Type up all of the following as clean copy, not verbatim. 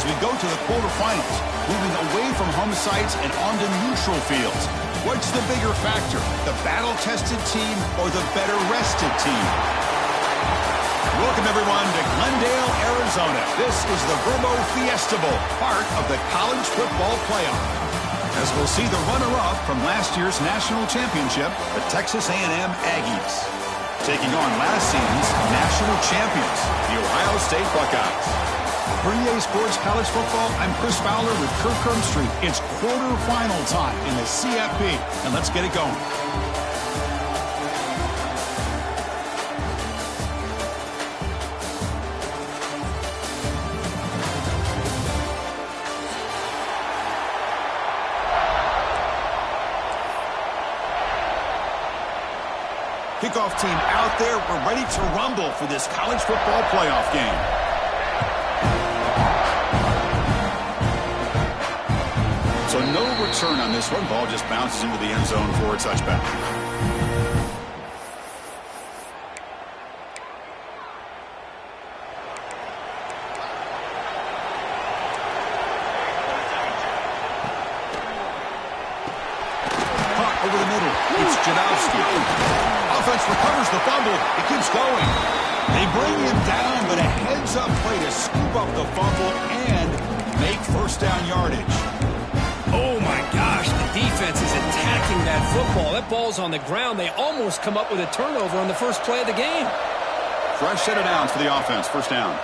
as we go to the quarterfinals, moving away from home sites and onto neutral fields. What's the bigger factor, the battle-tested team or the better-rested team? Welcome, everyone, to Glendale, Arizona. This is the Verbo Fiesta Bowl, part of the college football playoff. As we'll see the runner-up from last year's national championship, the Texas A&M Aggies, taking on last season's national champions, the Ohio State Buckeyes. For EA Sports College Football, I'm Chris Fowler with Kirk Herbstreit. It's quarterfinal time in the CFP, and let's get it going. Kickoff team out there. We're ready to rumble for this college football playoff game. So no return on this one. Ball just bounces into the end zone for a touchback. Caught over the middle. It's Jadowski. Offense recovers the fumble. It keeps going. They bring him down, but a heads-up play to scoop up the fumble and make first down yardage. Oh, my gosh, the defense is attacking that football. That ball's on the ground. They almost come up with a turnover on the first play of the game. Fresh set of downs for the offense. First down.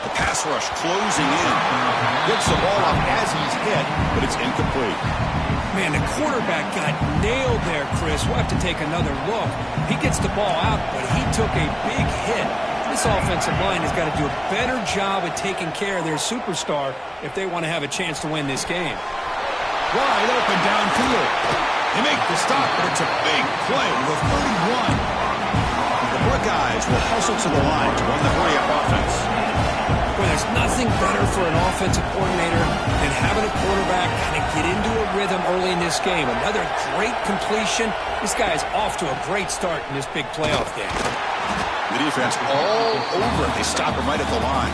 The pass rush closing in. Gets the ball up as he's hit, but it's incomplete. Man, the quarterback got nailed there, Chris. We'll have to take another look. He gets the ball out, but he took a big hit. This offensive line has got to do a better job of taking care of their superstar if they want to have a chance to win this game. Wide open downfield. They make the stop, but it's a big play with 31. The Buckeyes will hustle to the line to run the hurry-up offense. Boy, there's nothing better for an offensive coordinator than having a quarterback kind of get into a rhythm early in this game. Another great completion. This guy is off to a great start in this big playoff game. The defense all over it. They stop him right at the line.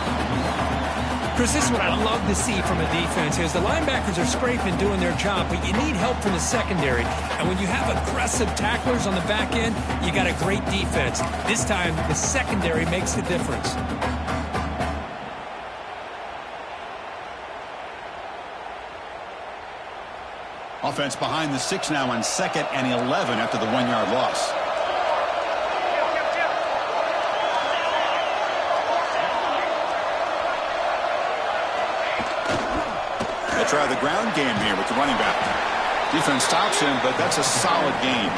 Chris, this is what I love to see from a defense is the linebackers are scraping, doing their job, but you need help from the secondary. And when you have aggressive tacklers on the back end, you got a great defense. This time, the secondary makes the difference. Offense behind the 6 now on 2nd and 11 after the 1-yard loss. They'll try the ground game here with the running back. Defense stops him, but that's a solid gain.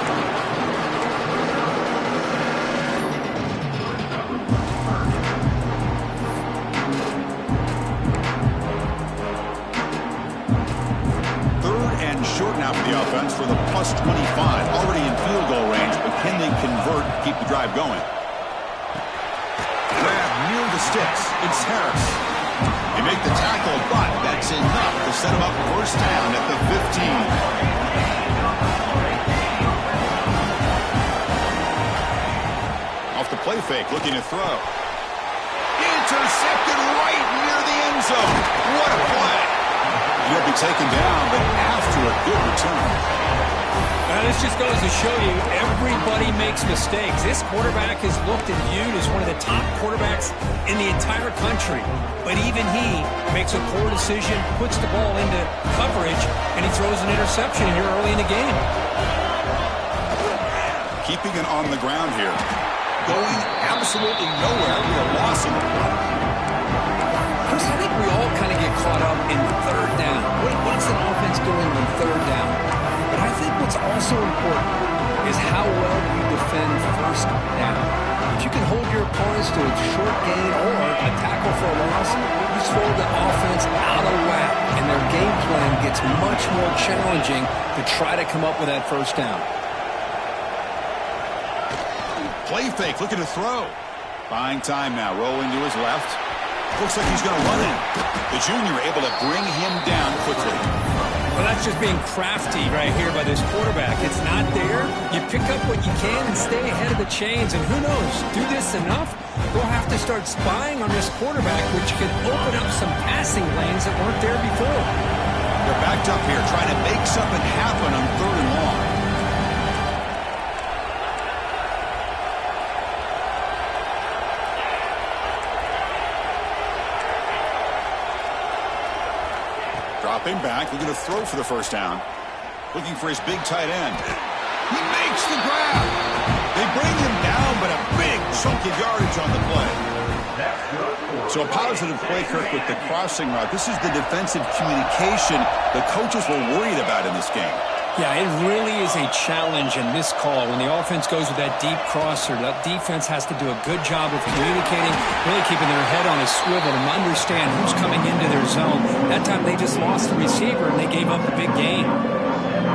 Now for the offense for the plus 25. Already in field goal range, but can they convert, keep the drive going? Grab near the sticks. It's Harris. They make the tackle, but that's enough to set him up first down at the 15. Off the play fake, looking to throw. Intercepted right near the end zone. What a play. He'll be taken down, but after a good return. Now, this just goes to show you everybody makes mistakes. This quarterback is looked and viewed as one of the top quarterbacks in the entire country. But even he makes a poor decision, puts the ball into coverage, and he throws an interception here early in the game. Keeping it on the ground here. Going absolutely nowhere with a loss in the play. Chris, I think we all kind of get caught up in third down. What's an offense doing on third down? But I think what's also important is how well you defend first down. If you can hold your opponents to a short gain or a tackle for a loss, you throw the offense out of whack, and their game plan gets much more challenging to try to come up with that first down. Play fake, looking to throw. Buying time now, rolling to his left. Looks like he's going to run in. The junior able to bring him down quickly. Well, that's just being crafty right here by this quarterback. It's not there. You pick up what you can and stay ahead of the chains. And who knows, do this enough, we'll have to start spying on this quarterback, which could open up some passing lanes that weren't there before. They're backed up here trying to make something happen on 3rd and long. Dropping back, looking to throw for the first down. Looking for his big tight end. He makes the grab. They bring him down, but a big chunk of yardage on the play. So a positive play, Kirk, with the crossing route. This is the defensive communication the coaches were worried about in this game. Yeah, it really is a challenge in this call. When the offense goes with that deep crosser, that defense has to do a good job of communicating, really keeping their head on a swivel and understand who's coming into their zone. That time they just lost the receiver and they gave up a big gain.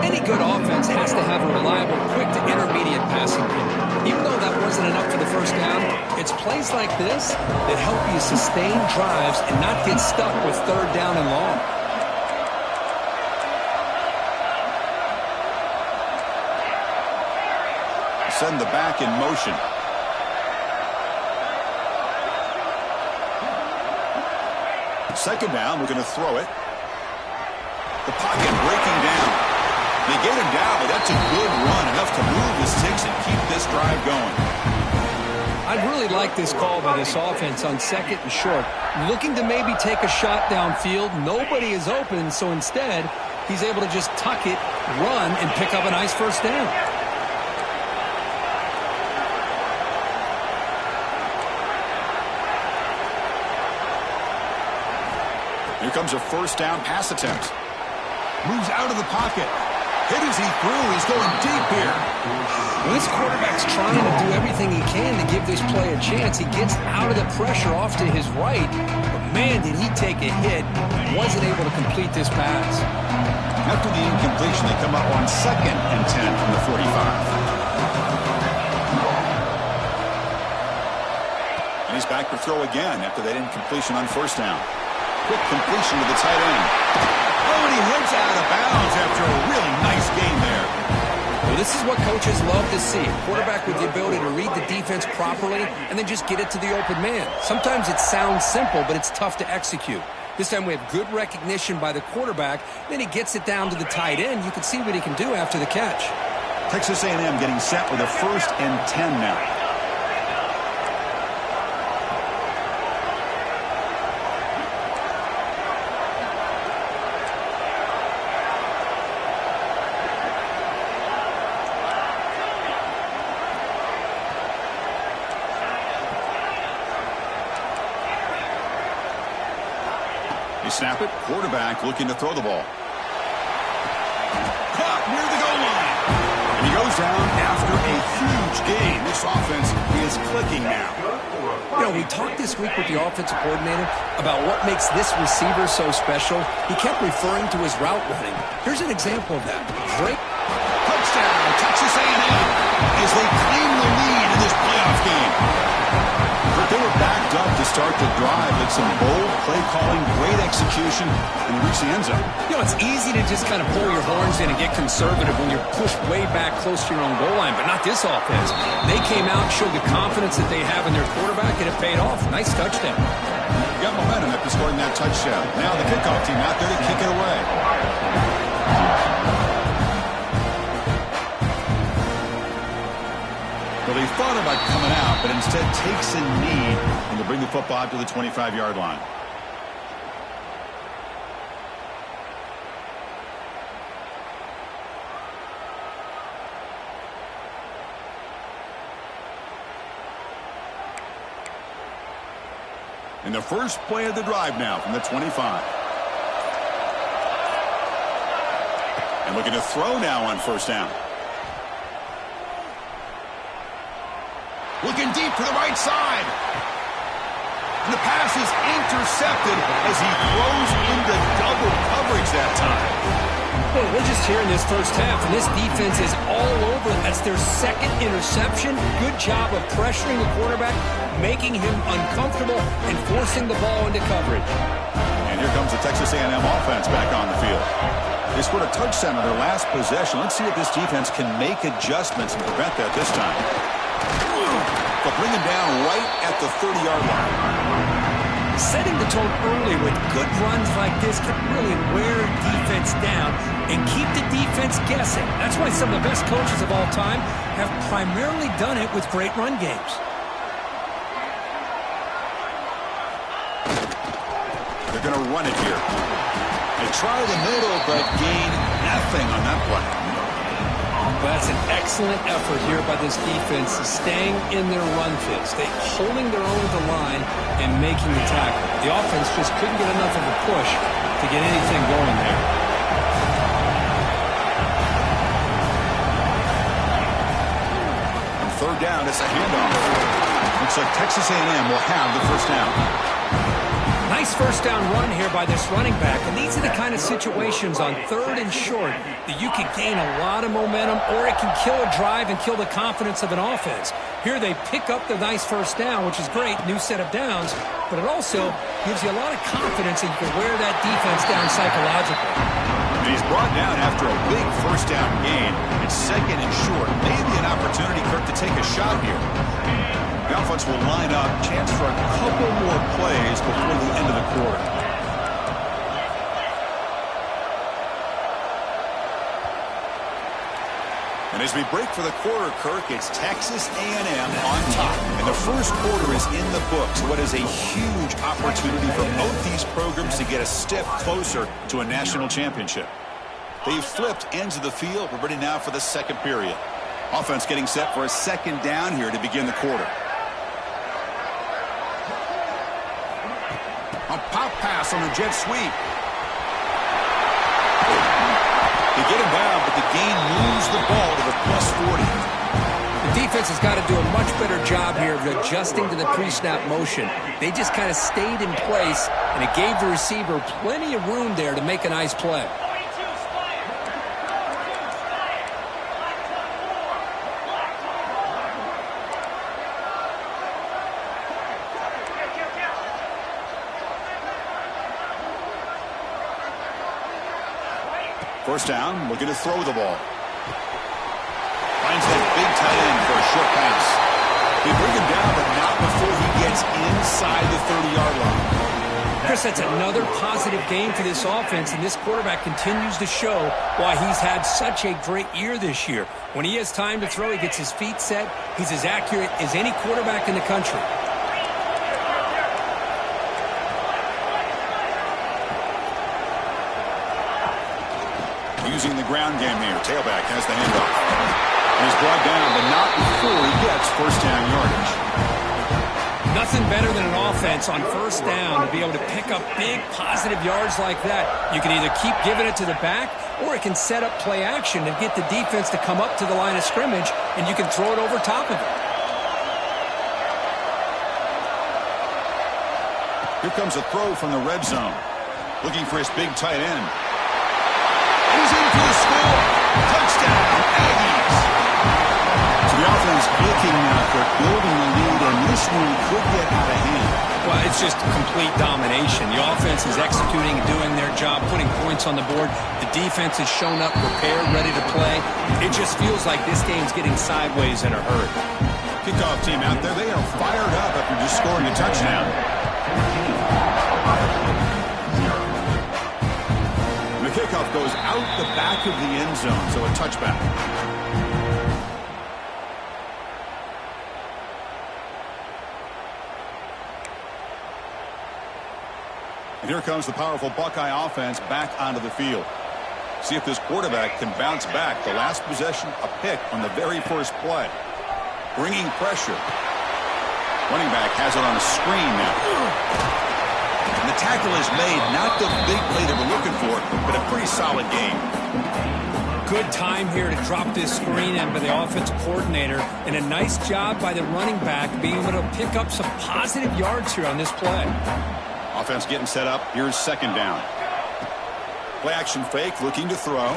Any good offense has to have a reliable, quick to intermediate passing game. Even though that wasn't enough for the first down, it's plays like this that help you sustain drives and not get stuck with 3rd down and long. Send the back in motion. Second down, we're going to throw it. The pocket breaking down. They get him down, but that's a good run, enough to move the sticks and keep this drive going. I really like this call by this offense on 2nd and short. Looking to maybe take a shot downfield. Nobody is open, so instead, he's able to just tuck it, run, and pick up a nice first down. Here comes a first down pass attempt. Moves out of the pocket. Hit as he threw. He's going deep here. Well, this quarterback's trying to do everything he can to give this play a chance. He gets out of the pressure off to his right. But, man, did he take a hit. Wasn't able to complete this pass. After the incompletion, they come up on 2nd and 10 from the 45. And he's back to throw again after that incompletion on first down. Quick completion to the tight end. Oh, and he heads out of bounds after a really nice game there. Well, this is what coaches love to see. A quarterback with the ability to read the defense properly and then just get it to the open man. Sometimes it sounds simple, but it's tough to execute. This time we have good recognition by the quarterback. Then he gets it down to the tight end. You can see what he can do after the catch. Texas A&M getting set with a 1st and 10 now. Snap it. Quarterback looking to throw the ball. Caught near the goal line. And he goes down after a huge gain. This offense is clicking now. You know, we talked this week with the offensive coordinator about what makes this receiver so special. He kept referring to his route running. Here's an example of that. Great. Touchdown, Texas A&M, as they claim the lead in this playoff game. But they were backed up to start the drive with some bold play calling, great execution, and they reached the end zone. You know, it's easy to just kind of pull your horns in and get conservative when you're pushed way back close to your own goal line, but not this offense. They came out, showed the confidence that they have in their quarterback, and it paid off. Nice touchdown. Got momentum after scoring that touchdown. Now the kickoff team out there to kick it away. Well, he thought about coming out, but instead takes a knee and to bring the football to the 25-yard line. And the first play of the drive now from the 25. And looking to throw now on first down. Looking deep to the right side. And the pass is intercepted as he throws into double coverage that time. Well, we're just here in this first half, and this defense is all over. That's their 2nd interception. Good job of pressuring the quarterback, making him uncomfortable, and forcing the ball into coverage. And here comes the Texas A&M offense back on the field. They scored a touchdown on their last possession. Let's see if this defense can make adjustments and prevent that this time. They'll bring him down right at the 30-yard line. Setting the tone early with good runs like this can really wear defense down and keep the defense guessing. That's why some of the best coaches of all time have primarily done it with great run games. They're going to run it here. They try the middle, but gain nothing on that play. Well, that's an excellent effort here by this defense, staying in their run fits. They holding their own at the line and making the tackle. The offense just couldn't get enough of a push to get anything going there. On third down, it's a handoff. Looks like Texas A&M will have the first down. Nice first down run here by this running back, and these are the kind of situations on third and short that you can gain a lot of momentum, or it can kill a drive and kill the confidence of an offense. Here they pick up the nice first down, which is great, new set of downs, but it also gives you a lot of confidence that you can wear that defense down psychologically. And he's brought down after a big first down gain. It's second and short. Maybe an opportunity, Kirk, to take a shot here. The offense will line up. Chance for a couple more plays before the end of the quarter. And as we break for the quarter, Kirk, it's Texas A&M on top. And the first quarter is in the books. What is a huge opportunity for both these programs to get a step closer to a national championship. They've flipped ends of the field. We're ready now for the second period. Offense getting set for a second down here to begin the quarter. A pop pass on the jet sweep. They get him down, but the gain moves the ball to the +40. The defense has got to do a much better job here of adjusting to the pre-snap motion. They just kind of stayed in place, and it gave the receiver plenty of room there to make a nice play. First down, looking to throw the ball. Finds that big tight end for a short pass. They bring him down, but not before he gets inside the 30-yard line. Chris, that's another positive game for this offense, and this quarterback continues to show why he's had such a great year this year. When he has time to throw, he gets his feet set. He's as accurate as any quarterback in the country. Using the ground game here. Tailback has the handoff. And he's brought down, but not before he gets first down yardage. Nothing better than an offense on first down to be able to pick up big positive yards like that. You can either keep giving it to the back, or it can set up play action and get the defense to come up to the line of scrimmage, and you can throw it over top of it. Here comes a throw from the red zone. Looking for his big tight end. He's in for the score. Touchdown, Aggies. So the offense clicking now for building the lead, and this one could get out of hand. Well, it's just complete domination. The offense is executing and doing their job, putting points on the board. The defense has shown up prepared, ready to play. It just feels like this game's getting sideways in a hurry. Kickoff team out there, they are fired up after just scoring a touchdown. Kickoff goes out the back of the end zone, so a touchback. And here comes the powerful Buckeye offense back onto the field. See if this quarterback can bounce back. The last possession, a pick on the very first play. Bringing pressure. Running back has it on a screen now. And the tackle is made, not the big play that we're looking for, but a pretty solid game. Good time here to drop this screen in by the offensive coordinator, and a nice job by the running back being able to pick up some positive yards here on this play. Offense getting set up. Here's second down. Play action fake, looking to throw.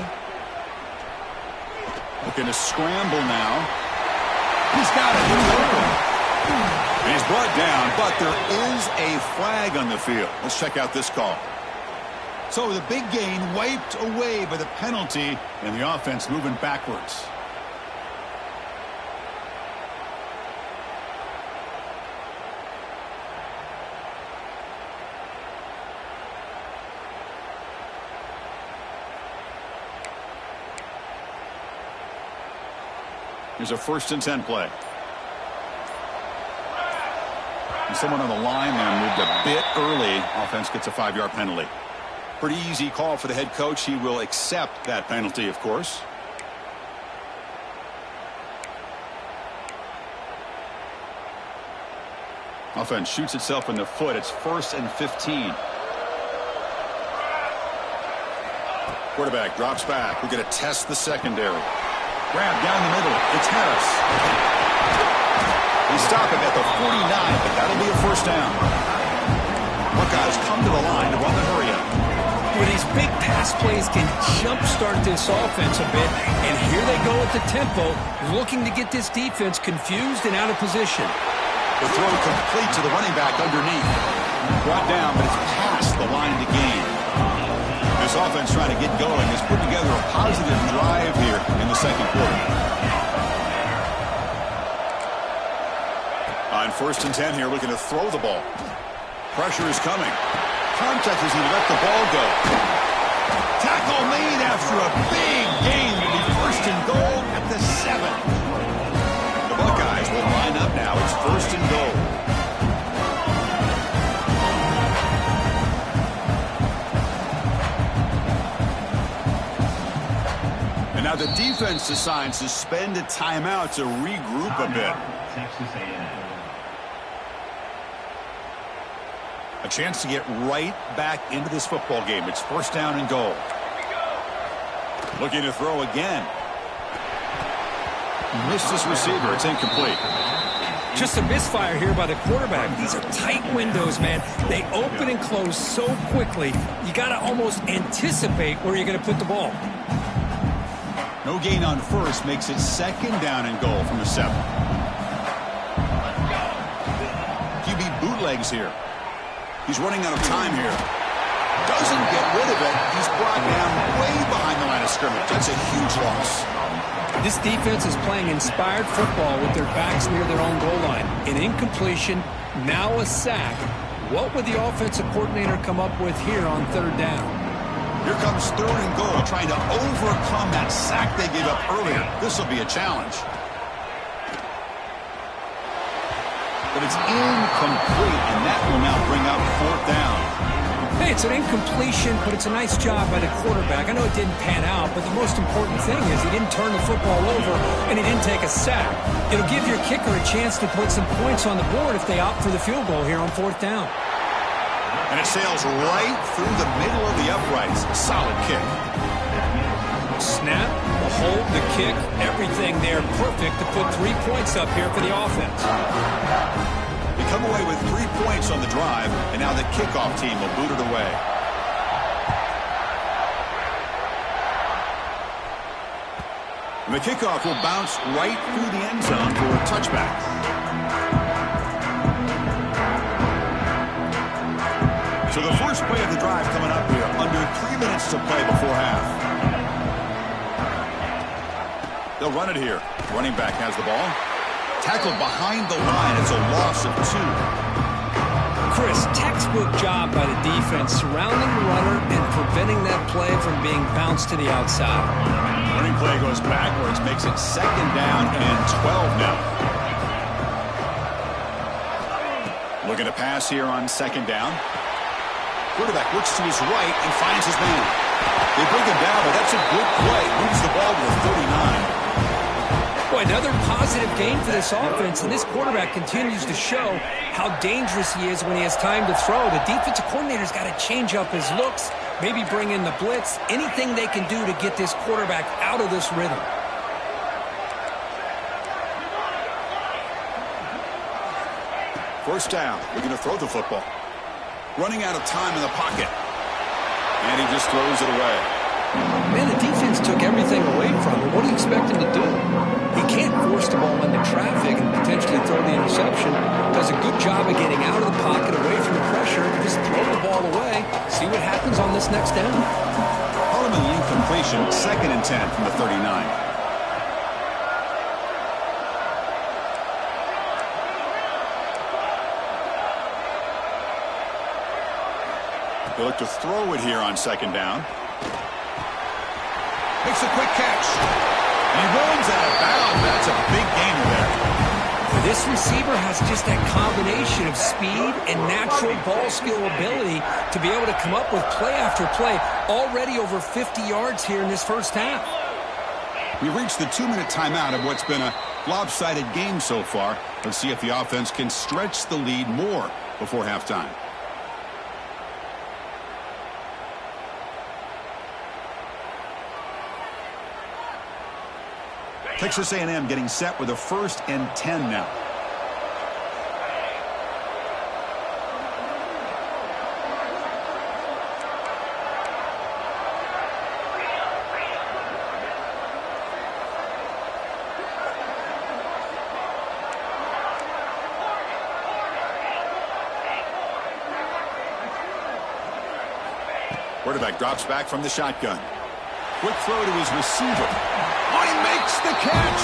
Looking to scramble now. He's got it. He's open. And he's brought down, but there is a flag on the field. Let's check out this call. So the big gain wiped away by the penalty, and the offense moving backwards. Here's a 1st and 10 play. And someone on the line there moved a bit early. Offense gets a 5-yard penalty. Pretty easy call for the head coach. He will accept that penalty, of course. Offense shoots itself in the foot. It's 1st and 15. Quarterback drops back. We're going to test the secondary. Grab down the middle. It's Harris. We stop him at the 49, but that'll be a 1st down. Buckeyes come to the line to run the hurry up. Well, these big pass plays can jumpstart this offense a bit, and here they go at the tempo, looking to get this defense confused and out of position. The throw complete to the running back underneath. Brought down, but it's past the line to gain. This offense trying to get going has put together a positive drive here in the 2nd quarter. On 1st and 10 here, looking to throw the ball. Pressure is coming. Contact as he let the ball go. Tackle made after a big gain. Will be 1st and goal at the 7. The Buckeyes will line up now. It's 1st and goal. And now the defense decides to spend a timeout to regroup a bit. A chance to get right back into this football game. It's 1st down and goal. Looking to throw again. Missed his receiver. It's incomplete. Just a misfire here by the quarterback. These are tight windows, man. They open and close so quickly, you got to almost anticipate where you're going to put the ball. No gain on 1st makes it 2nd down and goal from the 7. QB bootlegs here. He's running out of time here. Doesn't get rid of it. He's brought down way behind the line of scrimmage. That's a huge loss. This defense is playing inspired football with their backs near their own goal line. An incompletion, now a sack. What would the offensive coordinator come up with here on 3rd down? Here comes 3rd and goal, trying to overcome that sack they gave up earlier. This will be a challenge. But it's incomplete, and that will now bring up 4th down. Hey, it's an incompletion, but it's a nice job by the quarterback. I know it didn't pan out, but the most important thing is he didn't turn the football over, and he didn't take a sack. It'll give your kicker a chance to put some points on the board if they opt for the field goal here on 4th down. And it sails right through the middle of the uprights. Solid kick. Snap, the hold, the kick, everything there perfect to put 3 points up here for the offense. They come away with 3 points on the drive, and now the kickoff team will boot it away. And the kickoff will bounce right through the end zone for a touchback. So the first play of the drive coming up here, under 3 minutes to play before half. They'll run it here. Running back has the ball. Tackled behind the line. It's a loss of 2. Chris, textbook job by the defense surrounding the runner and preventing that play from being bounced to the outside. Running play goes backwards, makes it 2nd down and 12 now. Looking to pass here on 2nd down. Quarterback looks to his right and finds his man. They bring him down, but that's a good play. Moves the ball to the 39. Boy, another positive gain for this offense, and this quarterback continues to show how dangerous he is when he has time to throw. The defensive coordinator's got to change up his looks, maybe bring in the blitz, anything they can do to get this quarterback out of this rhythm. First down. We're going to throw the football. Running out of time in the pocket. And he just throws it away. Man, the defense took everything away from him. What do you expect him to do? He can't force the ball into traffic and potentially throw the interception. Does a good job of getting out of the pocket, away from the pressure, and just throw the ball away. See what happens on this next down. Ultimately incompletion, 2nd and 10 from the 39. They look to throw it here on 2nd down. Makes a quick catch. And he runs out of bounds. That's a big gainer there. This receiver has just that combination of speed and natural ball skill ability to be able to come up with play after play. Already over 50 yards here in this first half. We reached the 2-minute timeout of what's been a lopsided game so far. Let's see if the offense can stretch the lead more before halftime. Texas A&M getting set with a 1st and 10 now. Quarterback drops back from the shotgun. Quick throw to his receiver. Oh, he makes the catch.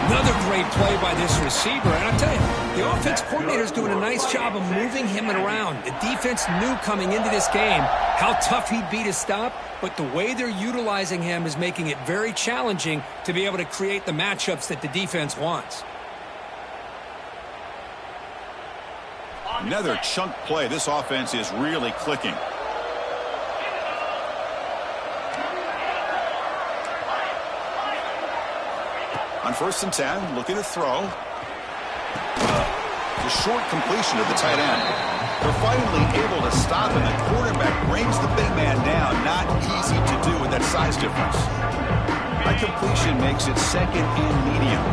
Another great play by this receiver. And I'll tell you, the offense coordinator is doing a nice job of moving him around. The defense knew coming into this game how tough he'd be to stop, but the way they're utilizing him is making it very challenging to be able to create the matchups that the defense wants. Another chunk play. This offense is really clicking. On 1st and 10, looking to throw. The short completion of the tight end. They're finally able to stop him. The quarterback brings the big man down. Not easy to do with that size difference. That completion makes it 2nd and medium.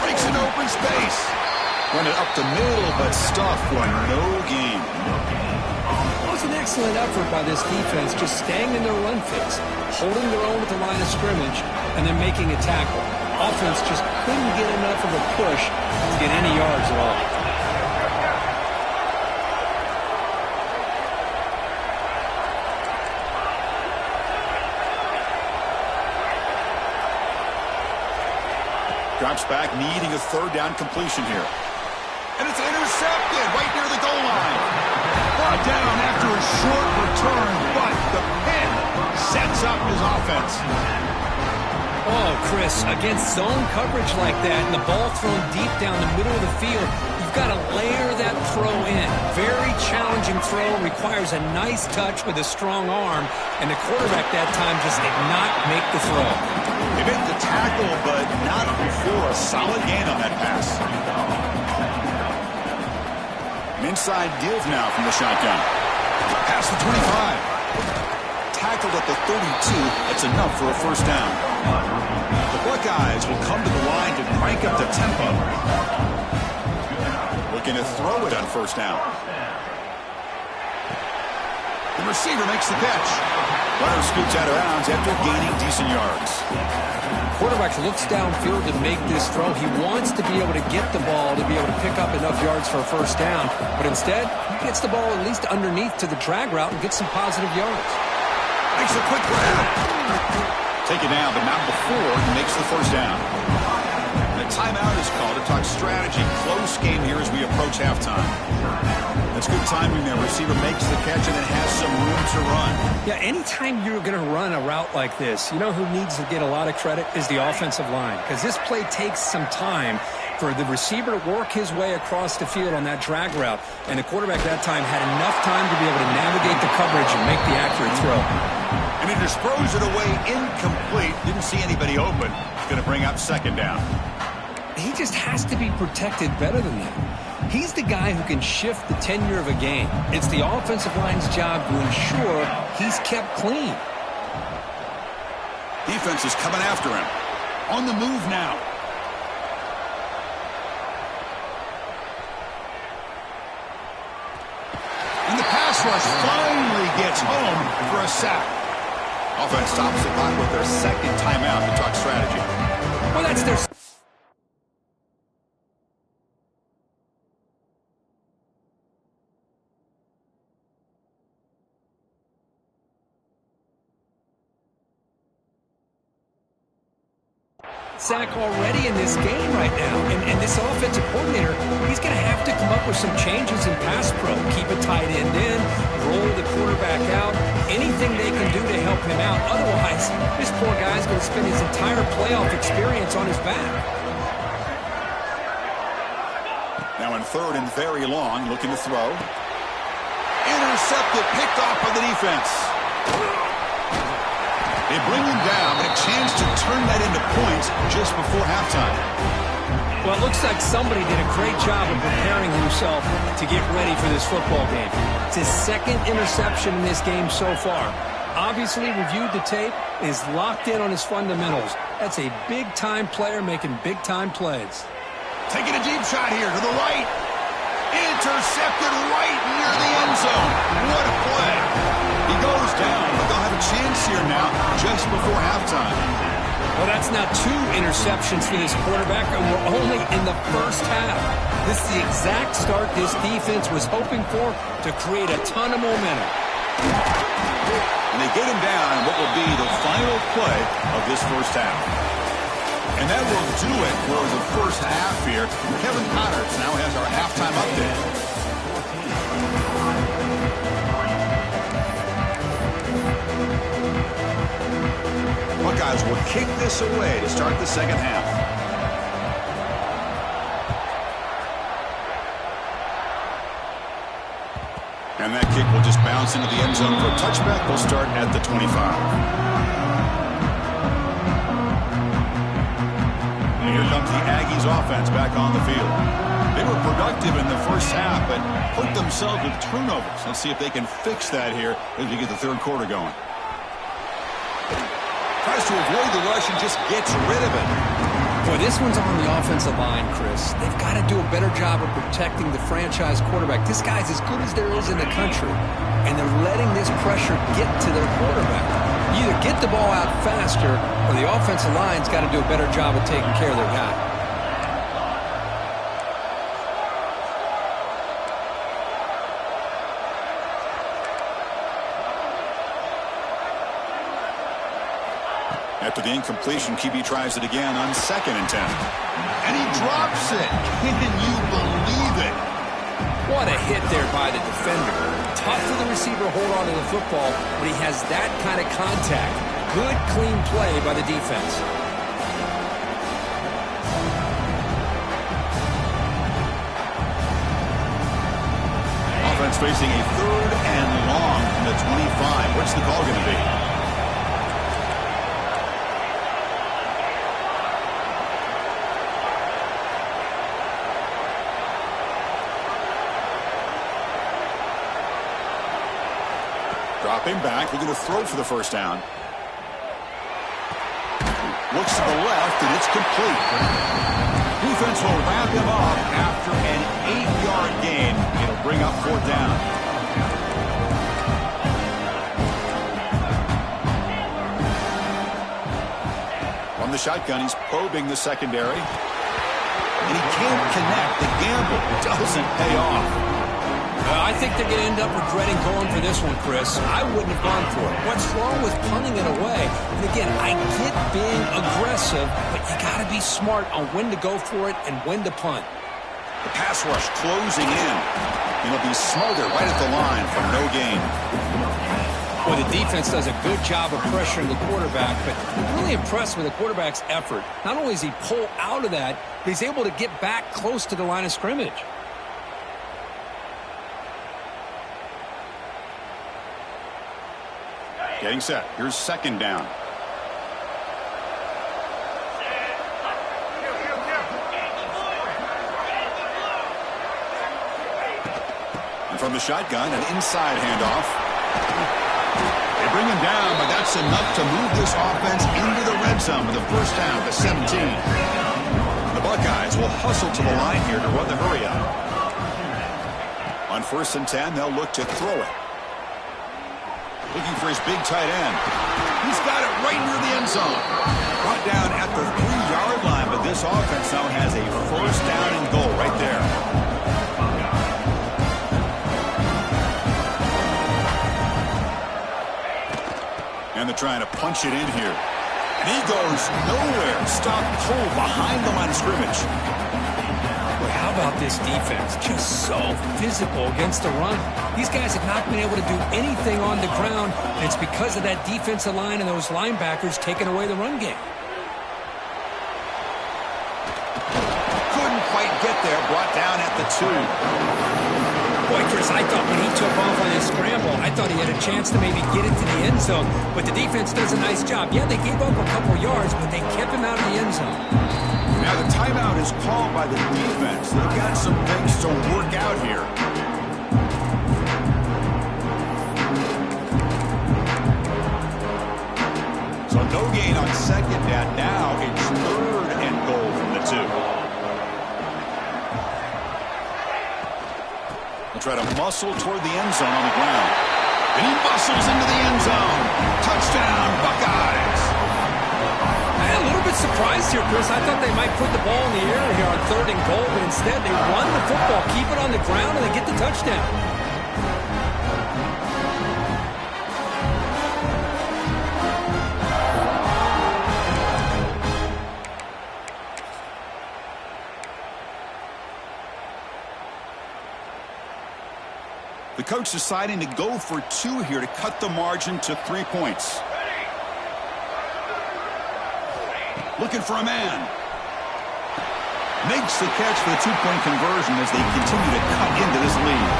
Breaks an open space. Run it up the middle, but stuffed for no gain. It was an excellent effort by this defense, just staying in their run fits, holding their own at the line of scrimmage, and then making a tackle. Offense just couldn't get enough of a push to get any yards at all. Drops back, needing a 3rd down completion here. And it's intercepted right near the goal line. Brought down after a short return, but the pin sets up his offense. Oh, Chris, against zone coverage like that and the ball thrown deep down the middle of the field, you've got to layer that throw in. Very challenging throw, requires a nice touch with a strong arm, and the quarterback that time just did not make the throw. He made the tackle, but not before a solid gain on that pass. An inside give now from the shotgun. Past the 25. Tackled at the 32. That's enough for a 1st down. The Buckeyes will come to the line to crank up the tempo. Looking to throw it on 1st down. The receiver makes the catch. Runner scoots out of bounds after gaining decent yards. Quarterback looks downfield to make this throw. He wants to be able to get the ball to be able to pick up enough yards for a 1st down. But instead, he gets the ball at least underneath to the drag route and gets some positive yards. Makes a quick grab. Take it down, but not before he makes the 1st down. And a timeout is called to talk strategy. Close game here as we approach halftime. That's good timing there. Receiver makes the catch and then has some room to run. Yeah, anytime you're going to run a route like this, you know who needs to get a lot of credit is the offensive line. Because this play takes some time for the receiver to work his way across the field on that drag route. And the quarterback that time had enough time to be able to navigate the coverage and make the accurate throw. And he just throws it away incomplete. Didn't see anybody open. It's going to bring up 2nd down. He just has to be protected better than that. He's the guy who can shift the tenure of a game. It's the offensive line's job to ensure he's kept clean. Defense is coming after him. On the move now. pass rush finally gets home for a sack. Offense stops the clock with their second timeout to talk strategy. Well, that's their... sack already in this game right now. And this offensive coordinator, he's going to have to come up with some changes in pass pro. Keep a tight end in, roll the quarterback out, anything they can do to help him out. Otherwise, this poor guy's going to spend his entire playoff experience on his back. Now in third and very long, looking to throw. Intercepted, picked off by the defense. They bring him down, but a chance to turn that into points just before halftime. Well, it looks like somebody did a great job of preparing himself to get ready for this football game. It's his second interception in this game so far. Obviously reviewed the tape, is locked in on his fundamentals. That's a big-time player making big-time plays. Taking a deep shot here to the right. Intercepted right near the end zone. What a play. He goes down, but they'll have a chance here now just before halftime. Well, that's now 2 interceptions for this quarterback, and we're only in the first half. This is the exact start this defense was hoping for to create a ton of momentum. And they get him down in what will be the final play of this first half. And that will do it for the first half here. Kevin Connors now has our halftime update. Buckeyes will kick this away to start the second half. And that kick will just bounce into the end zone for a touchback. We'll start at the 25. And here comes the Aggies offense back on the field. They were productive in the first half, but hurt themselves with turnovers. Let's see if they can fix that here as we get the third quarter going. Tries to avoid the rush and just gets rid of it. Boy, this one's on the offensive line, Chris. They've got to do a better job of protecting the franchise quarterback. This guy's as good as there is in the country, and they're letting this pressure get to their quarterback. You either get the ball out faster, or the offensive line's got to do a better job of taking care of their guy. After the incompletion, QB tries it again on 2nd and 10. And he drops it. Can you believe it? What a hit there by the defender. Tough for the receiver to hold on to the football, but he has that kind of contact. Good, clean play by the defense. Offense facing a 3rd and long from the 25. What's the call going to be? Dropping back, looking to throw for the first down. Looks to the left, and it's complete. Defense will wrap him up after an 8-yard gain. It'll bring up 4th down. From the shotgun, he's probing the secondary. And he can't connect. The gamble doesn't pay off. I think they're going to end up regretting going for this one, Chris. I wouldn't have gone for it. What's wrong with punting it away? And again, I get being aggressive, but you got to be smart on when to go for it and when to punt. The pass rush closing in. It'll be smothered right at the line for no gain. Well, the defense does a good job of pressuring the quarterback, but I'm really impressed with the quarterback's effort. Not only does he pull out of that, but he's able to get back close to the line of scrimmage. Getting set. Here's 2nd down. And from the shotgun, an inside handoff. They bring him down, but that's enough to move this offense into the red zone with the first down to 17. The Buckeyes will hustle to the line here to run the hurry up. On 1st and 10, they'll look to throw it. Looking for his big tight end. He's got it right near the end zone. Brought down at the 3-yard line, but this offense now has a first down and goal right there. And they're trying to punch it in here. And he goes nowhere. Stop cold behind the line of scrimmage. Boy, how about this defense? Just so physical against the run. These guys have not been able to do anything on the ground, and it's because of that defensive line and those linebackers taking away the run game. Couldn't quite get there. Brought down at the 2. Boy, Chris, I thought when he took off on his scramble, I thought he had a chance to maybe get into the end zone. But the defense does a nice job. Yeah, they gave up a couple yards, but they kept him out of the end zone. Now the timeout is called by the defense. They've got some things to work out here. So no gain on second down. Now it's third and goal from the 2. Try to muscle toward the end zone on the ground. And he muscles into the end zone. Touchdown, Buckeyes. I'm a little bit surprised here, Chris. I thought they might put the ball in the air here on third and goal, but instead they run the football, keep it on the ground, and they get the touchdown. The coach deciding to go for 2 here to cut the margin to 3 points. Looking for a man. Makes the catch for the 2-point conversion as they continue to cut into this lead.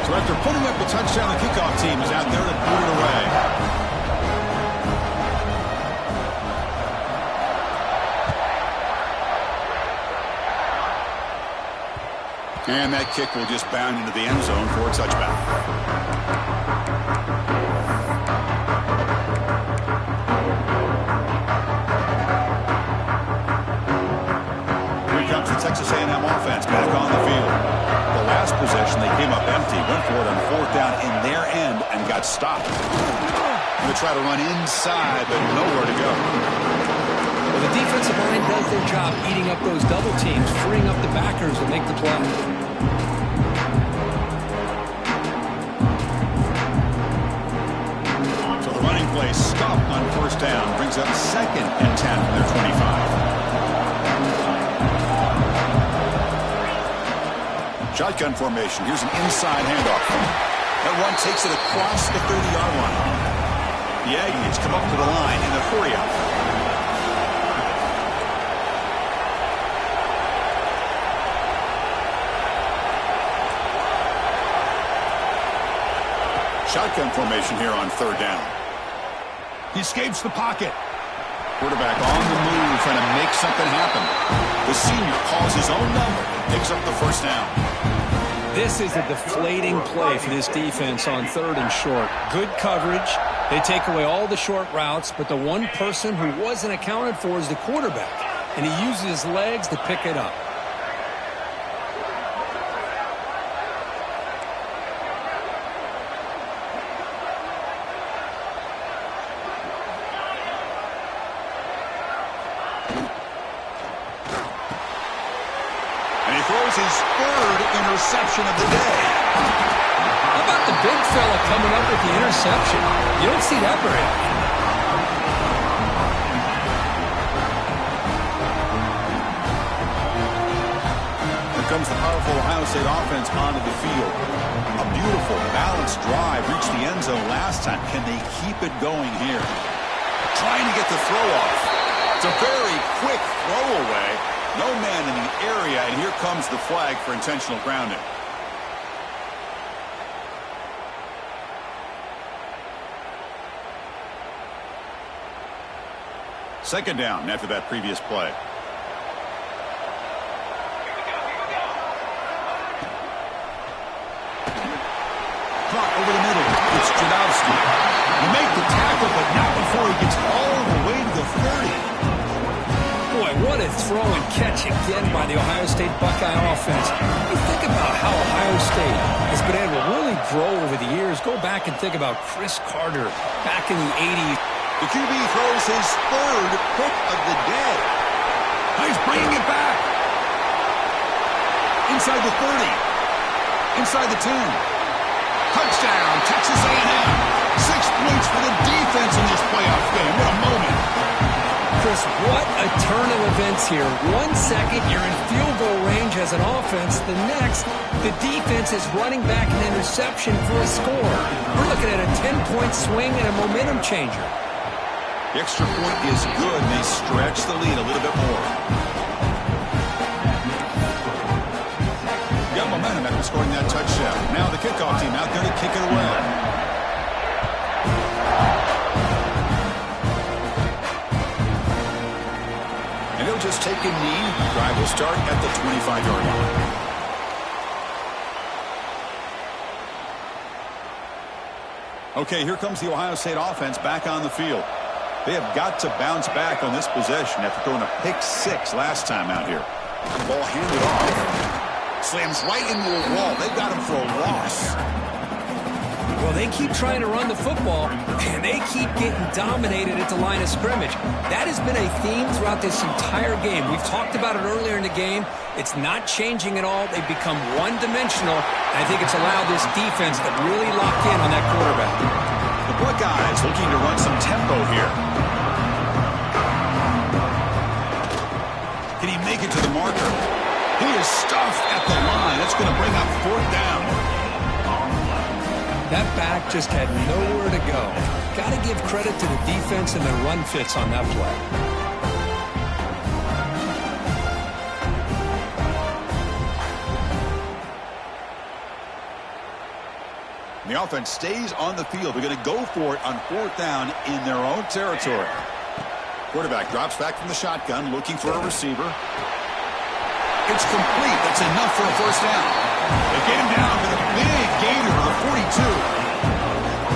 So after putting up a touchdown, the kickoff team is out there to put it away. And that kick will just bound into the end zone for a touchback. Here comes the Texas A&M offense back on the field. The last possession, they came up empty, went for it on 4th down in their end and got stopped. Going to try to run inside, but nowhere to go. Well, the defensive line does their job eating up those double teams, freeing up the backers to make the play. Play stopped on 1st down, brings up 2nd and 10 from their 25. Shotgun formation. Here's an inside handoff. That one takes it across the 30-yard line. The Aggies come up to the line in the 40-out. Shotgun formation here on 3rd down. He escapes the pocket. Quarterback on the move, trying to make something happen. The senior calls his own number, picks up the 1st down. This is a deflating play for this defense on 3rd and short. Good coverage. They take away all the short routes, but the one person who wasn't accounted for is the quarterback, and he uses his legs to pick it up. His 3rd interception of the day. How about the big fella coming up with the interception? You don't see that very often. Here comes the powerful Ohio State offense onto the field. A beautiful, balanced drive reached the end zone last time. Can they keep it going here? Trying to get the throw off. It's a very quick throw away. No man in the area, and here comes the flag for intentional grounding. Second down after that previous play. Clock over the middle. It's Jadowski. You make the tackle, but not before he gets all the way to the 30. Boy, what a throw and catch again by the Ohio State Buckeye offense. You think about how Ohio Ohio State has been able to really grow over the years. Go back and think about Chris Carter back in the 80s. The QB throws his third pick of the day. He's bringing it back. Inside the 30. Inside the 10. Touchdown, Texas A&M. 6 points for the defense in this playoff game. What a moment. Chris, what a turn of events here. 1 second, you're in field goal range as an offense. The next, the defense is running back an interception for a score. We're looking at a 10-point swing and a momentum changer. The extra point is good, and they stretch the lead a little bit more. Got momentum after scoring that touchdown. Now the kickoff team out there to kick it away. And he'll just take a knee. Drive will start at the 25-yard line. Okay, here comes the Ohio State offense back on the field. They have got to bounce back on this possession after throwing a pick-6 last time out here. Ball handed off. Slams right into a wall. They've got him for a loss. Well, they keep trying to run the football, and they keep getting dominated at the line of scrimmage. That has been a theme throughout this entire game. We've talked about it earlier in the game. It's not changing at all. They've become one-dimensional, and I think it's allowed this defense to really lock in on that quarterback. The Buckeyes looking to run some tempo here. Can he make it to the marker? He is stuffed at the line. That's going to bring up 4th down. That back just had nowhere to go. Got to give credit to the defense and their run fits on that play. The offense stays on the field. They're going to go for it on 4th down in their own territory. Quarterback drops back from the shotgun, looking for a receiver. It's complete. That's enough for a 1st down. They get him down with a big gainer to the 42.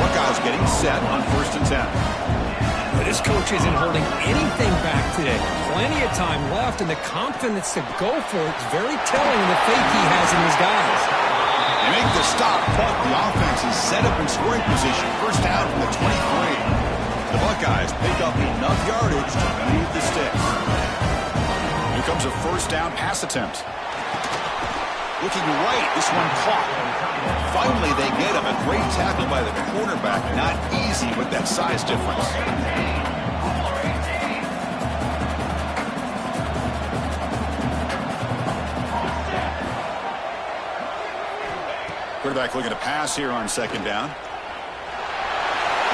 Buckeyes getting set on 1st and 10. But this coach isn't holding anything back today. Plenty of time left, and the confidence to go for it is very telling of the faith he has in his guys. They make the stop, but the offense is set up in scoring position. 1st down from the 23. The Buckeyes pick up enough yardage to leave the sticks. Here comes a 1st down pass attempt. Looking right, this one caught. Finally, they get him. A great tackle by the quarterback. Not easy with that size difference. Quarterback looking to pass here on 2nd down.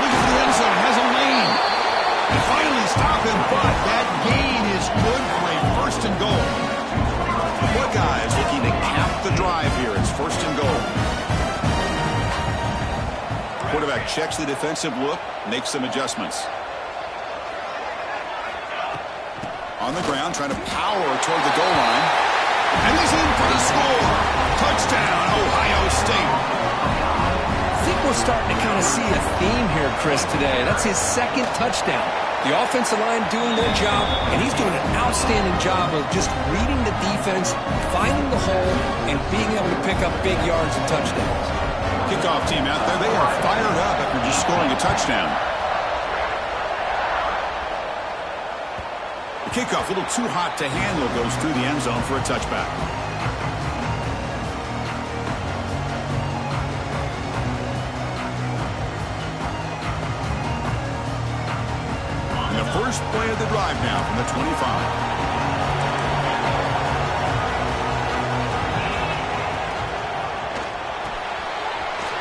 Looking for the end zone. Has a lane. And finally stop him, but that gain is good for a 1st and goal. The Buckeyes looking to cap the drive here. It's 1st and goal. Quarterback checks the defensive look, makes some adjustments. On the ground, trying to power toward the goal line. And he's in for the score. Touchdown, Ohio State. I think we're starting to kind of see a theme here, Chris, today. That's his 2nd touchdown. The offensive line doing their job, and he's doing an outstanding job of just reading the defense, finding the hole, and being able to pick up big yards and touchdowns. Kickoff team out there, they are fired up after just scoring a touchdown. The kickoff, a little too hot to handle, goes through the end zone for a touchback. First play of the drive now from the 25.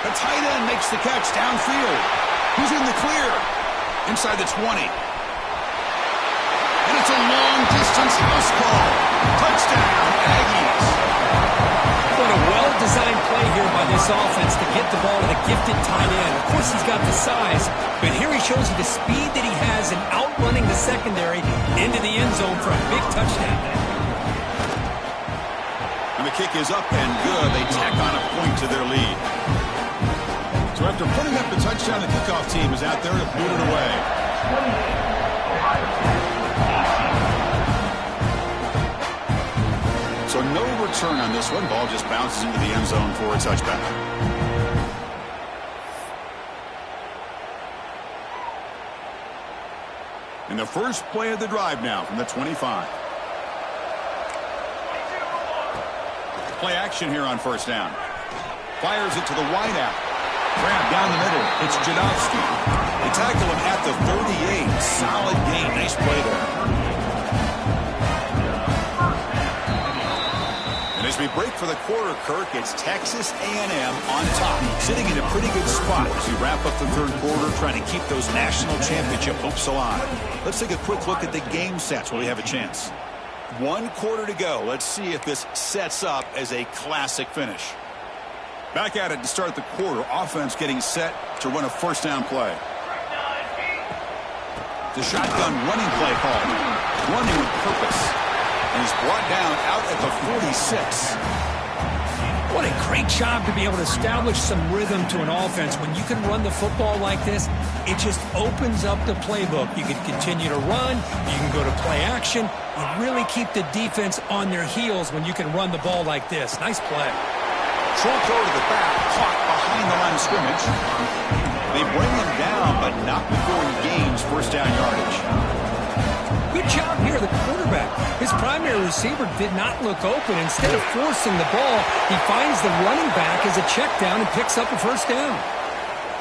The tight end makes the catch downfield. He's in the clear. Inside the 20. And it's a long-distance house call. Touchdown, Aggies. What a well-designed play here by this offense to get the ball to the gifted tight end. Of course, he's got the size, but here he shows you the speed that he has in outrunning the secondary into the end zone for a big touchdown. And the kick is up and good. They tack on a point to their lead. So after putting up the touchdown, the kickoff team is out there to boot it away. So no return on this one. Ball just bounces into the end zone for a touchback. In the first play of the drive now from the 25. Play action here on first down. Fires it to the wideout. Grab down the middle. It's Jadowski. They tackle him at the 38. Solid gain. Nice play there. And as we break for the quarter, Kirk, it's Texas A&M on top, sitting in a pretty good spot as we wrap up the third quarter, trying to keep those national championship hopes alive. Let's take a quick look at the game sets while we have a chance. 1 quarter to go. Let's see if this sets up as a classic finish. Back at it to start the quarter. Offense getting set to run a first down play. The shotgun running play called. Running with purpose. And he's brought down out at the 46. What a great job to be able to establish some rhythm to an offense. When you can run the football like this, it just opens up the playbook. You can continue to run. You can go to play action. You really keep the defense on their heels when you can run the ball like this. Nice play. Short throw to the back, caught behind the line of scrimmage. They bring him down, but not before he gains first down yardage. Good job here, the quarterback. His primary receiver did not look open. Instead of forcing the ball, he finds the running back as a check down and picks up a first down.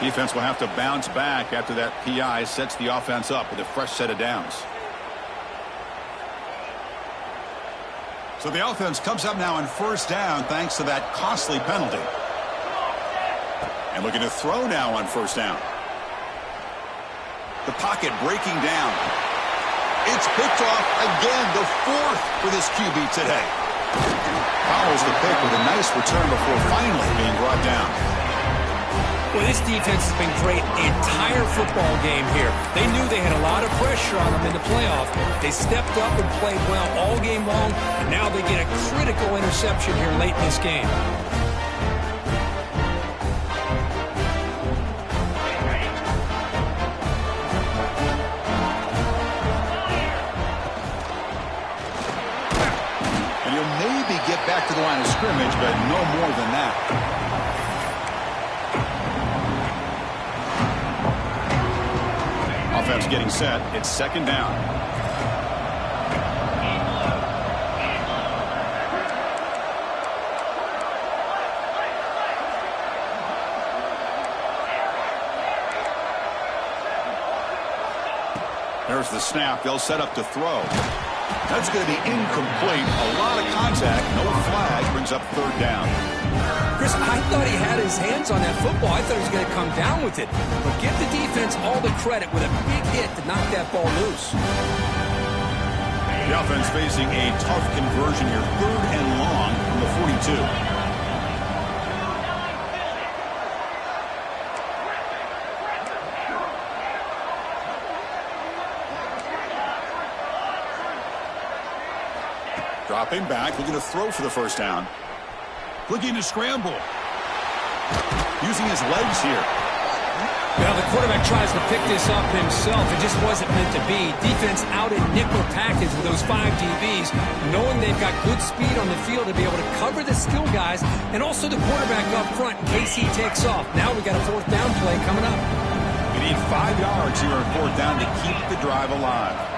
Defense will have to bounce back after that PI sets the offense up with a fresh set of downs. So the offense comes up now on first down thanks to that costly penalty. And looking to throw now on first down. The pocket breaking down. It's picked off again, the 4th for this QB today. Follows the pick with a nice return before finally being brought down. Well, this defense has been great the entire football game here. They knew they had a lot of pressure on them in the playoff. They stepped up and played well all game long, and now they get a critical interception here late in this game. And you'll maybe get back to the line of scrimmage, but no more than that. Offense getting set. It's second down. There's the snap. They'll set up to throw. That's going to be incomplete. A lot of contact. No flag. Brings up third down. Chris, I thought he had his hands on that football. I thought he was going to come down with it. But give the defense all the credit with a big hit to knock that ball loose. The offense facing a tough conversion here. 3rd and long from the 42. Dropping back, looking to throw for the first down. Looking to scramble. Using his legs here. Well, the quarterback tries to pick this up himself. It just wasn't meant to be. Defense out in nickel package with those 5 DBs, knowing they've got good speed on the field to be able to cover the skill guys, and also the quarterback up front in case he takes off. Now we got a 4th down play coming up. We need 5 yards here on 4th down to keep the drive alive.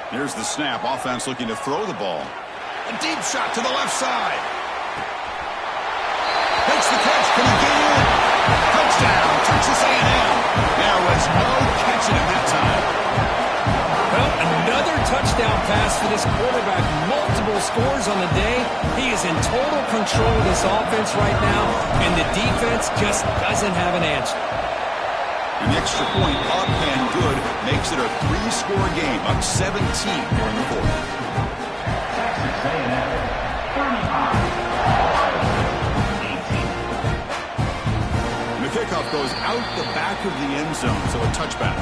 Here's the snap. Offense looking to throw the ball. A deep shot to the left side. Makes the catch. Can he get in? Touchdown, Texas A&M. There was no catching him that time. Well, another touchdown pass for this quarterback. Multiple scores on the day. He is in total control of this offense right now, and the defense just doesn't have an answer. And the extra point up and good makes it a 3-score game, up 17 during the fourth. And the kickoff goes out the back of the end zone, so a touchback.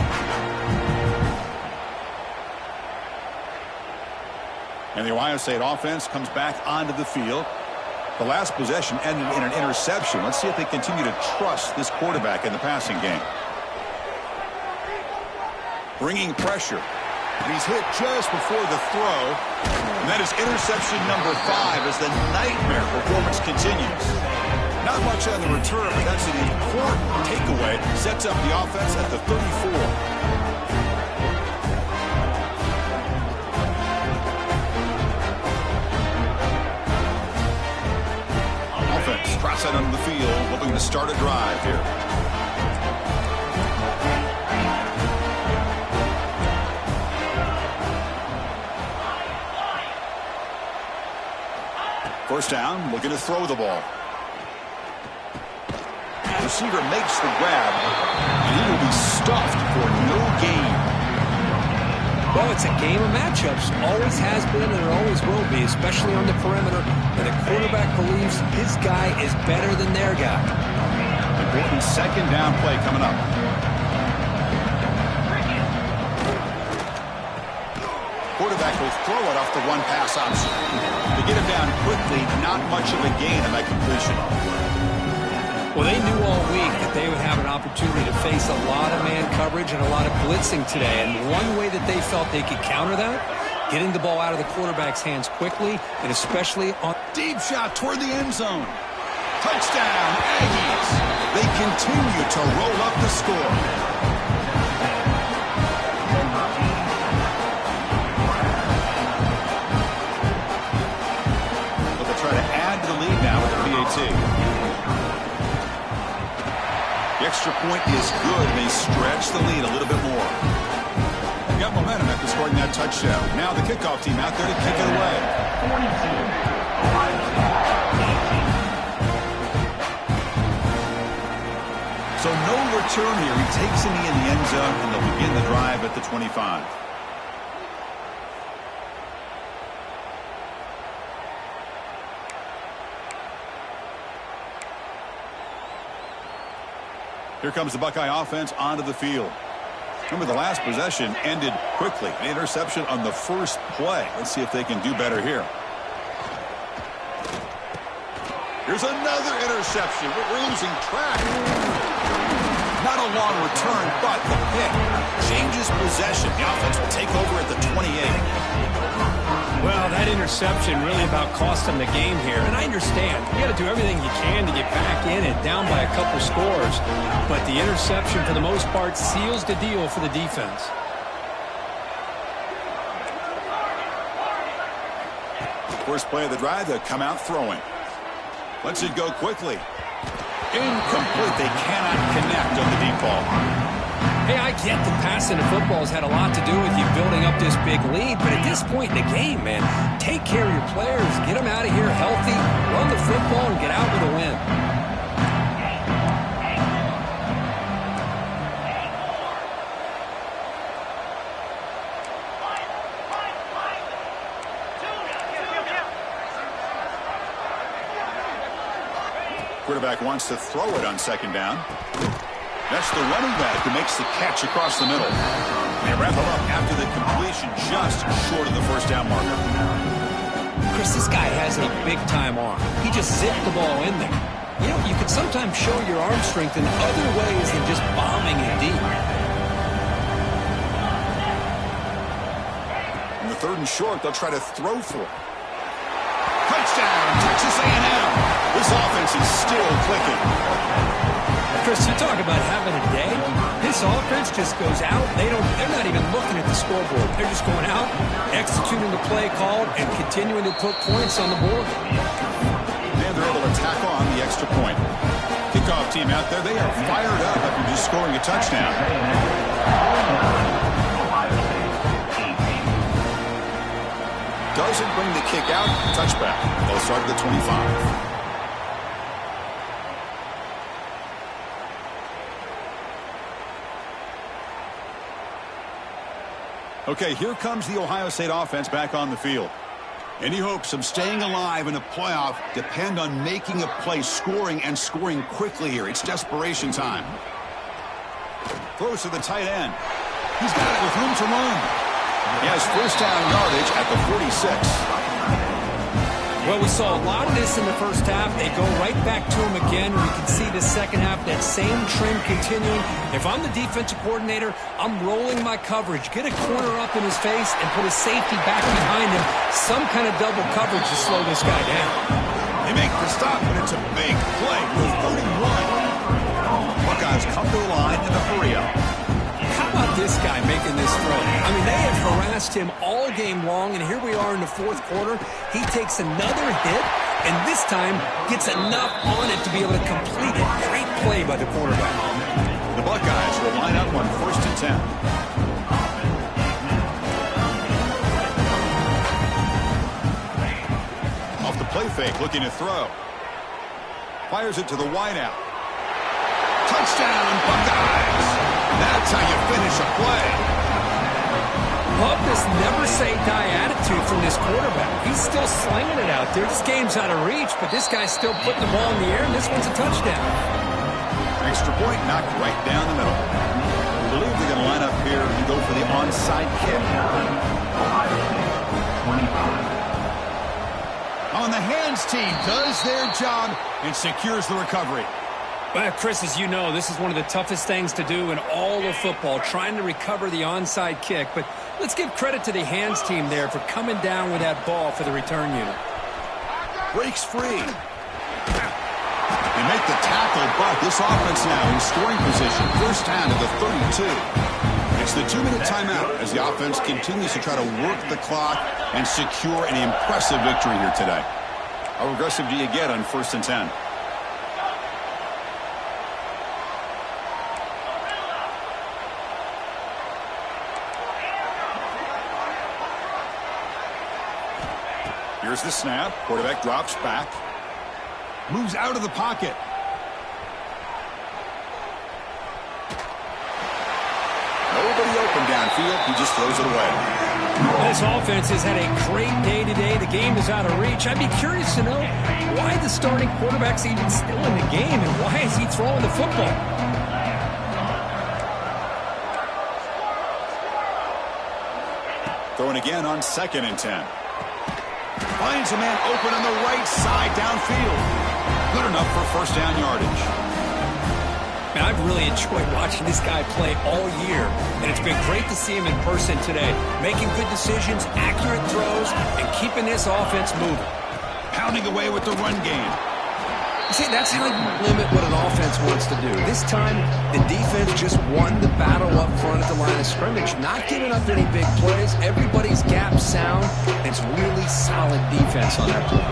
And the Ohio State offense comes back onto the field. The last possession ended in an interception. Let's see if they continue to trust this quarterback in the passing game. Bringing pressure. He's hit just before the throw. And that is interception number 5 as the nightmare performance continues. Not much on the return, but that's an important takeaway. Sets up the offense at the 34. Cross out onto the field, hoping to start a drive here. First down, looking to throw the ball. Receiver makes the grab, and he will be stuffed for no gain. Well, it's a game of matchups. Always has been and it always will be, especially on the perimeter. And the quarterback believes his guy is better than their guy. Important second down play coming up. Quarterback will throw it off the one pass option. To get him down quickly, not much of a gain on that completion. Well, they knew all week that they would have an opportunity to face a lot of man coverage and a lot of blitzing today. And one way that they felt they could counter that, getting the ball out of the quarterback's hands quickly, and especially on deep shot toward the end zone. Touchdown, Aggies. They continue to roll up the score. But they'll try to add to the lead now with the PAT. The extra point is good, and they stretch the lead a little bit more. They got momentum after scoring that touchdown. Now the kickoff team out there to kick it away. So no return here. He takes it in the end zone, and they'll begin the drive at the 25. Here comes the Buckeye offense onto the field. Remember, the last possession ended quickly. An interception on the first play. Let's see if they can do better here. Here's another interception. We're losing track. Not a long return, but the pick changes possession. The offense will take over at the 28. Well, that interception really about cost them the game here. And I understand. You got to do everything you can to get back in and down by a couple scores. But the interception, for the most part, seals the deal for the defense. First play of the drive, they'll come out throwing. Lets it go quickly. Incomplete. They cannot connect on the deep ball. Hey, I get that passing the football has had a lot to do with you building up this big lead, but at this point in the game, man, take care of your players, get them out of here healthy, run the football, and get out with a win. Quarterback wants to throw it on second down. That's the running back who makes the catch across the middle. They wrap him up after the completion just short of the first down marker. Chris, this guy has a big-time arm. He just zipped the ball in there. You know, you can sometimes show your arm strength in other ways than just bombing it deep. In the third and short, they'll try to throw for it. Touchdown, Texas A&M. This offense is still clicking. Chris, you talk about having a day. This offense just goes out. They're not even looking at the scoreboard. They're just going out, executing the play called, and continuing to put points on the board. And they're able to tack on the extra point. Kickoff team out there, they are fired up after just scoring a touchdown. Doesn't bring the kick out. Touchback. They'll start at the 25. Okay, here comes the Ohio State offense back on the field. Any hopes of staying alive in a playoff depend on making a play, scoring, and scoring quickly here. It's desperation time. Throws to the tight end. He's got it with room to run. He has first down yardage at the 46. Well, we saw a lot of this in the first half. They go right back to him again. We can see the second half, that same trend continuing. If I'm the defensive coordinator, I'm rolling my coverage. Get a corner up in his face and put a safety back behind him. Some kind of double coverage to slow this guy down. They make the stop, and it's a big play for 31. Buckeyes come to the line in the hurry-up. How about this guy making this throw? I mean, they have harassed him all game long, and here we are in the fourth quarter. He takes another hit, and this time gets enough on it to be able to complete it. Great play by the quarterback. The Buckeyes will line up on 1st and 10. Off the play fake, looking to throw. Fires it to the wideout. Touchdown, Buckeyes! That's how you finish a play. Love this never-say-die attitude from this quarterback. He's still slinging it out there. This game's out of reach, but this guy's still putting the ball in the air, and this one's a touchdown. Extra point knocked right down the middle. I believe they're going to line up here and go for the onside kick. On the hands team does their job and secures the recovery. Well, Chris, as you know, this is one of the toughest things to do in all of football, trying to recover the onside kick. But let's give credit to the hands team there for coming down with that ball for the return unit. Breaks free. They make the tackle, but this offense now in scoring position. First down to the 32. It's the 2-minute timeout as the offense continues to try to work the clock and secure an impressive victory here today. How aggressive do you get on 1st and 10? Here's the snap. Quarterback drops back. Moves out of the pocket. Nobody open downfield. He just throws it away. This offense has had a great day today. The game is out of reach. I'd be curious to know why the starting quarterback's even still in the game and why is he throwing the football? Throwing again on 2nd and 10. Finds a man open on the right side downfield. Good enough for first down yardage. Man, I've really enjoyed watching this guy play all year, and it's been great to see him in person today, making good decisions, accurate throws, and keeping this offense moving. Pounding away with the run game. See, that's how you limit what an offense wants to do. This time, the defense just won the battle up front at the line of scrimmage, not giving up any big plays. Everybody's gap sound. It's really solid defense on that play.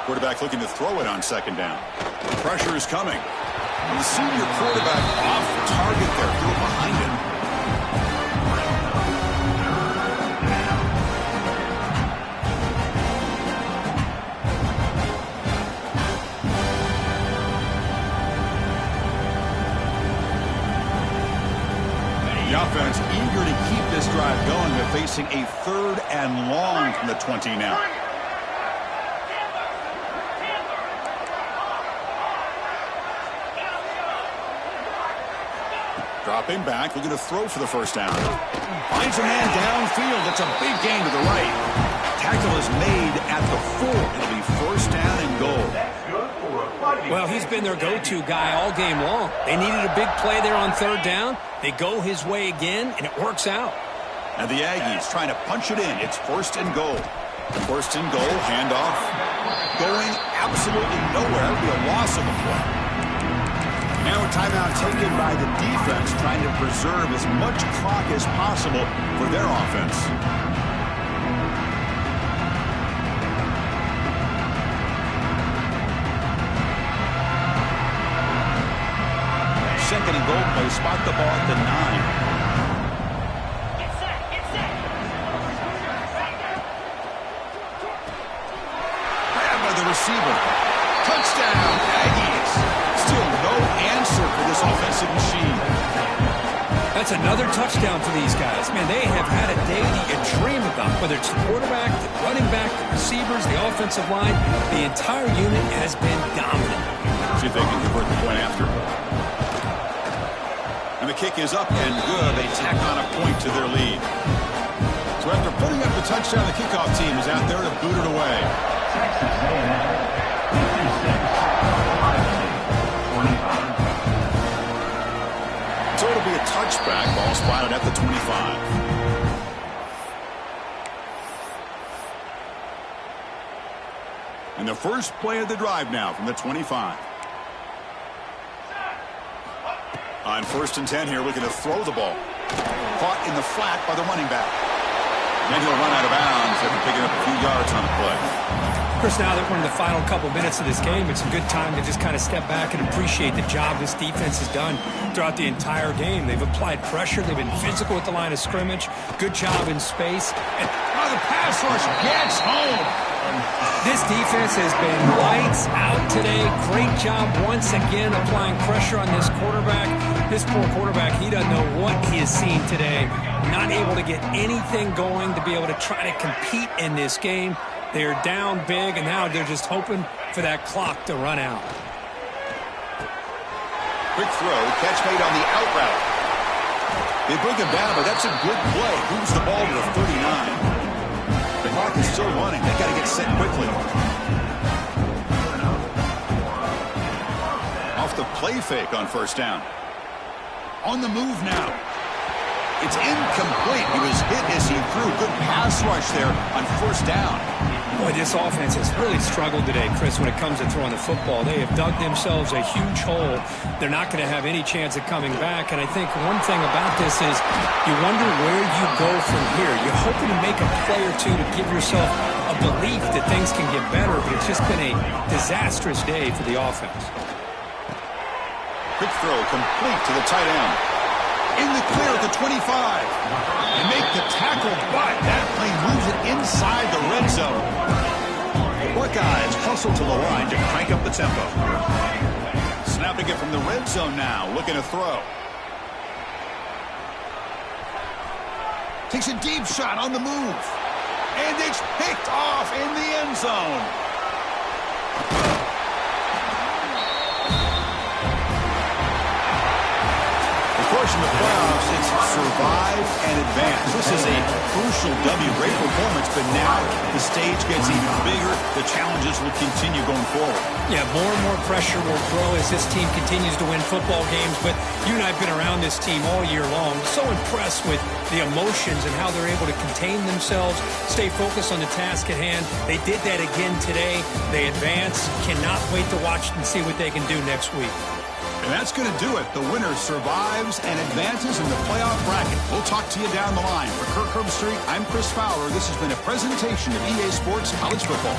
Quarterback looking to throw it on 2nd down. Pressure is coming. And the senior quarterback off target there. Threw it behind him. The offense eager to keep this drive going. They're facing a 3rd and long from the 20 now. Dropping back, looking to throw for the first down. Finds a man downfield. It's a big gain to the right. Tackle is made at the 4. It'll be first down and goal. Well, he's been their go-to guy all game long. They needed a big play there on 3rd down. They go his way again, and it works out. And the Aggies trying to punch it in. It's 1st and goal. 1st and goal, handoff. Going absolutely nowhere. It'll be a loss of the play. Now a timeout taken by the defense, trying to preserve as much clock as possible for their offense. 2nd and goal play. Spot the ball at the 9. Grabbed by the receiver. Touchdown, Aggies. Still no answer for this offensive machine. That's another touchdown for these guys. Man, they have had a day that you dream about, whether it's the quarterback, the running back, the receivers, the offensive line. The entire unit has been dominant. See if they can convert the point after. And the The kick is up and good. They tack on a point to their lead. So after putting up the touchdown, the kickoff team is out there to boot it away. So it'll be a touchback. Ball spotted at the 25. And the first play of the drive now from the 25. On 1st and 10 here, looking to throw the ball. Caught in the flat by the running back. Then he'll run out of bounds after picking up a few yards on the play. Chris, now that we're in the final couple minutes of this game, it's a good time to just kind of step back and appreciate the job this defense has done throughout the entire game. They've applied pressure. They've been physical at the line of scrimmage. Good job in space. And the pass rush gets home. This defense has been lights out today. Great job once again applying pressure on this quarterback. This poor quarterback, he doesn't know what he has seen today. Not able to get anything going to be able to try to compete in this game. They're down big, and now they're just hoping for that clock to run out. Quick throw, catch made on the out route. They bring him down, but that's a good play. Moves the ball to the 39. The clock is still running. They got to get set quickly. Off the play fake on 1st down. On the move now. It's incomplete. He was hit as he threw. Good pass rush there on 1st down. Boy, this offense has really struggled today, Chris, when it comes to throwing the football. They have dug themselves a huge hole. They're not going to have any chance of coming back. And I think one thing about this is you wonder where you go from here. You're hoping to make a play or two to give yourself a belief that things can get better, but it's just been a disastrous day for the offense. Quick throw complete to the tight end. In the clear at the 25. They make the tackle, but that play moves it inside the red zone. The Buckeyes hustle to the line to crank up the tempo. Snapping it from the red zone now, looking to throw. Takes a deep shot on the move. And it's picked off in the end zone. In the playoffs, it's survive and advance. This is a crucial W. Great performance, but now the stage gets even bigger. The challenges will continue going forward. Yeah, more and more pressure will grow as this team continues to win football games. But you and I have been around this team all year long. So impressed with the emotions and how they're able to contain themselves, stay focused on the task at hand. They did that again today. They advance. Cannot wait to watch and see what they can do next week. And that's going to do it. The winner survives and advances in the playoff bracket. We'll talk to you down the line. For Kirk Herbstreit, I'm Chris Fowler. This has been a presentation of EA Sports College Football.